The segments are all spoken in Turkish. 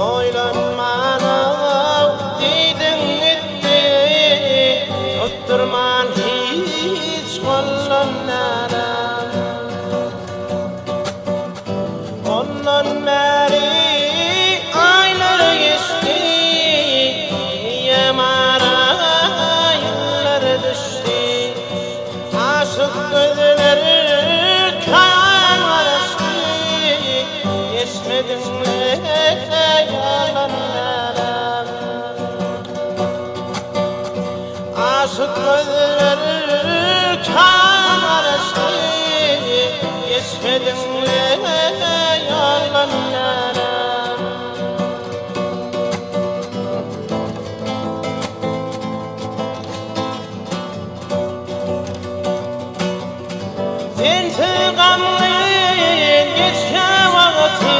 Oylanmanam diydin etti, tutturman hiç kollanlaram. Ondan beri aylar geçti, yamara yıllar düştü. Aşık gözleri kan açtı, geçmedin mi yalanlara? Aşık gözleri kan açtı, geçmedin mi yalanlara? İntikamlı geçe vakti,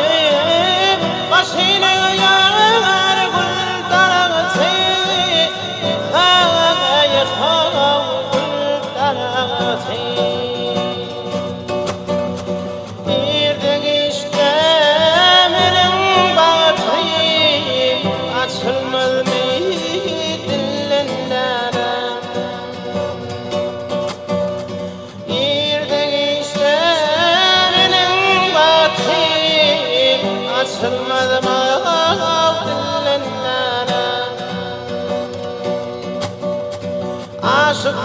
başına yar gül darağıtı, yıkav gül darağıtı. İrdin işte benim batıyım, açılmaz mı dillenlere? Açılmadı mı dillenlere? Aşık